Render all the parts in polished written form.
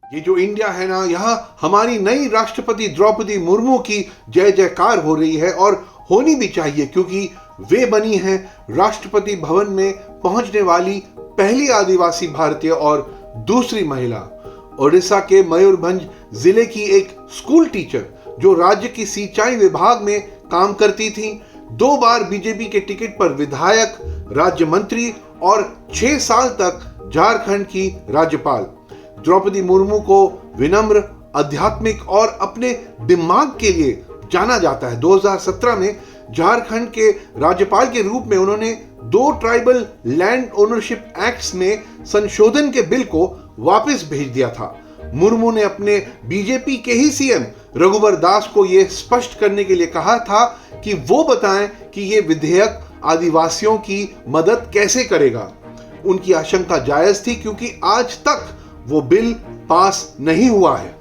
ये जो इंडिया है ना, यहाँ हमारी नई राष्ट्रपति द्रौपदी मुर्मू की जय जयकार हो रही है और होनी भी चाहिए, क्योंकि वे बनी हैं राष्ट्रपति भवन में पहुंचने वाली पहली आदिवासी भारतीय और दूसरी महिला। ओडिशा के मयूरभंज जिले की एक स्कूल टीचर जो राज्य की सिंचाई विभाग में काम करती थी, 2 बार बीजेपी के टिकट पर विधायक, राज्य मंत्री और 6 साल तक झारखंड की राज्यपाल। द्रौपदी मुर्मू को विनम्र, आध्यात्मिक और अपने दिमाग के लिए जाना जाता है। 2017 में झारखंड के राज्यपाल के रूप में उन्होंने 2 ट्राइबल लैंड ओनरशिप एक्ट्स में संशोधन के बिल को वापस भेज दिया था। मुर्मू ने अपने बीजेपी के ही सीएम रघुवर दास को यह स्पष्ट करने के लिए कहा था कि वो बताएं कि यह विधेयक आदिवासियों की मदद कैसे करेगा। उनकी आशंका जायज थी, क्योंकि आज तक वो बिल पास नहीं हुआ है।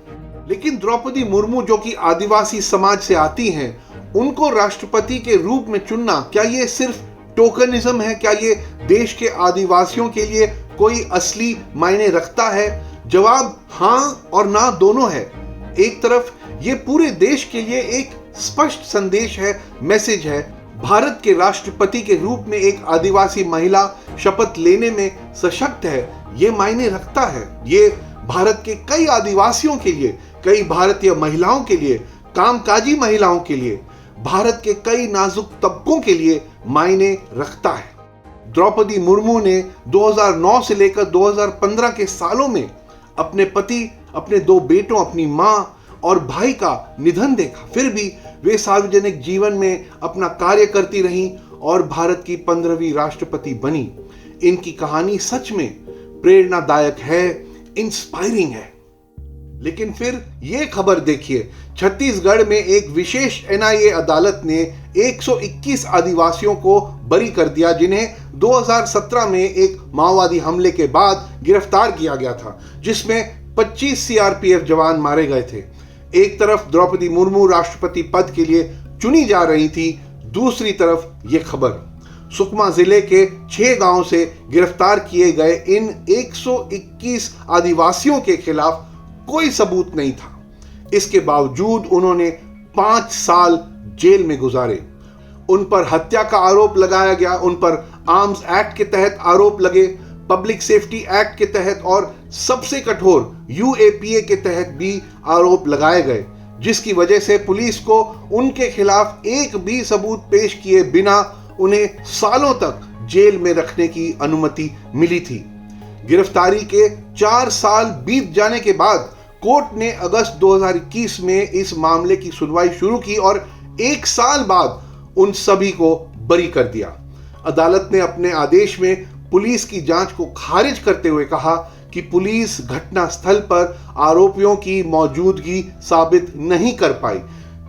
लेकिन द्रौपदी मुर्मू, जो कि आदिवासी समाज से आती हैं, उनको राष्ट्रपति के रूप में चुनना, क्या ये सिर्फ टोकनिज्म है? क्या ये देश के आदिवासियों के लिए कोई असली मायने रखता है? जवाब हाँ और ना दोनों है। एक तरफ ये पूरे देश के लिए एक स्पष्ट संदेश है, मैसेज है। भारत के राष्ट्रपति के रूप में एक आदिवासी महिला शपथ लेने में सशक्त है, ये मायने रखता है। ये भारत के कई आदिवासियों के लिए, कई भारतीय महिलाओं के लिए, कामकाजी महिलाओं के लिए, भारत के कई नाजुक तबकों के लिए मायने रखता है। द्रौपदी मुर्मू ने 2009 से लेकर 2015 के सालों में अपने पति, अपने 2 बेटों, अपनी मां और भाई का निधन देखा। फिर भी वे सार्वजनिक जीवन में अपना कार्य करती रहीं और भारत की 15वीं राष्ट्रपति बनी। इनकी कहानी सच में प्रेरणादायक है, इंस्पायरिंग है। लेकिन फिर यह खबर देखिए, छत्तीसगढ़ में एक विशेष एनआईए अदालत ने 121 आदिवासियों को बरी कर दिया, जिन्हें 2017 में एक माओवादी हमले के बाद गिरफ्तार किया गया था, जिसमें 25 सीआरपीएफ जवान मारे गए थे। एक तरफ द्रौपदी मुर्मू राष्ट्रपति पद के लिए चुनी जा रही थी, दूसरी तरफ यह खबर। सुकमा जिले के 6 गांव से गिरफ्तार किए गए इन 121 आदिवासियों के खिलाफ कोई सबूत नहीं था। इसके बावजूद उन्होंने 5 साल जेल में गुजारे। उन पर हत्या का आरोप लगाया गया, उन पर आर्म्स एक्ट के तहत आरोप लगे, पब्लिक सेफ्टी एक्ट के तहत और सबसे कठोर यूएपीए के तहत भी आरोप लगाए गए, जिसकी वजह से पुलिस को उनके खिलाफ एक भी सबूत पेश किए बिना उन्हें सालों तक जेल में रखने की अनुमति मिली थी। गिरफ्तारी के 4 साल बीत जाने के बाद कोर्ट ने अगस्त 2021 में इस मामले की सुनवाई शुरू की और 1 साल बाद उन सभी को बरी कर दिया। अदालत ने अपने आदेश में पुलिस की जांच को खारिज करते हुए कहा कि पुलिस घटनास्थल पर आरोपियों की मौजूदगी साबित नहीं कर पाई,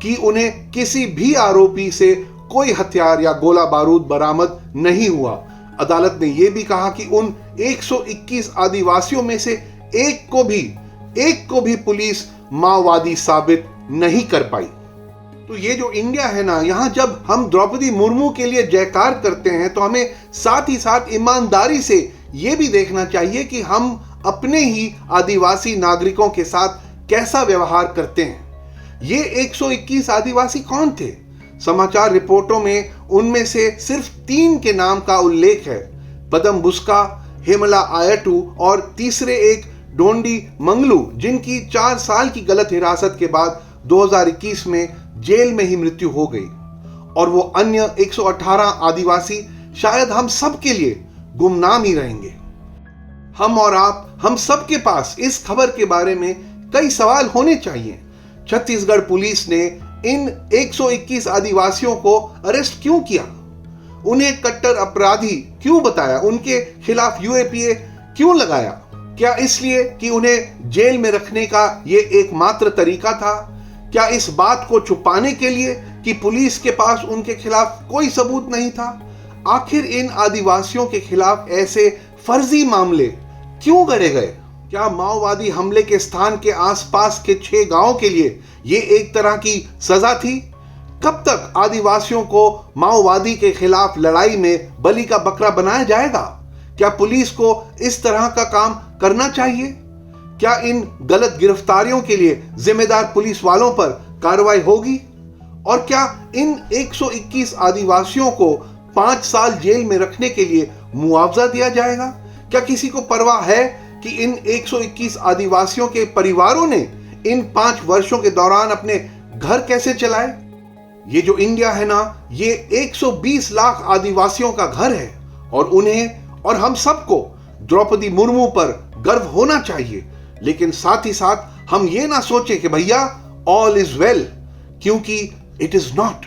कि उन्हें किसी भी आरोपी से कोई हथियार या गोला बारूद बरामद नहीं हुआ। अदालत ने यह भी कहा कि उन 121 आदिवासियों में से एक को भी पुलिस माओवादी साबित नहीं कर पाई। तो ये जो इंडिया है ना, यहां जब हम द्रौपदी मुर्मू के लिए जयकार करते हैं, तो हमें साथ ही साथ ईमानदारी से यह भी देखना चाहिए कि हम अपने ही आदिवासी नागरिकों के साथ कैसा व्यवहार करते हैं। ये 121 आदिवासी कौन थे? समाचार रिपोर्टों में उनमें से सिर्फ 3 के नाम का उल्लेख है, पदम बुस्का, हेमला आयटू और तीसरे एक डोंडी मंगलू, जिनकी 4 साल की गलत हिरासत के बाद 2021 में जेल में ही मृत्यु हो गई। और वो अन्य 118 आदिवासी शायद हम सब के लिए गुमनाम ही रहेंगे। हम और आप, हम सब के पास इस खबर के बारे में कई सवाल होने चाहिए। छत्तीसगढ़ पुलिस ने इन 121 आदिवासियों को अरेस्ट क्यों किया? उन्हें कट्टर अपराधी क्यों बताया? उनके खिलाफ यूएपीए क्यों लगाया? क्या इसलिए कि उन्हें जेल में रखने का यह एकमात्र तरीका था? क्या इस बात को छुपाने के लिए कि पुलिस के पास उनके खिलाफ कोई सबूत नहीं था? आखिर इन आदिवासियों के खिलाफ ऐसे फर्जी मामले क्यों गढ़े गए? क्या माओवादी हमले के स्थान के आसपास के 6 गांवों के लिए यह एक तरह की सजा थी? कब तक आदिवासियों को माओवादी के खिलाफ लड़ाई में बलि का बकरा बनाया जाएगा? क्या पुलिस को इस तरह का काम करना चाहिए? क्या इन गलत गिरफ्तारियों के लिए जिम्मेदार पुलिस वालों पर कार्रवाई होगी? और क्या इन 121 आदिवासियों को 5 साल जेल में रखने के लिए मुआवजा दिया जाएगा? क्या किसी को परवाह है कि इन 121 आदिवासियों के परिवारों ने इन 5 वर्षों के दौरान अपने घर कैसे चलाए? ये जो इंडिया है ना, ये 120 लाख आदिवासियों का घर है और उन्हें और हम सबको द्रौपदी मुर्मू पर गर्व होना चाहिए। लेकिन साथ ही साथ हम ये ना सोचें कि भैया ऑल इज वेल, क्योंकि इट इज नॉट।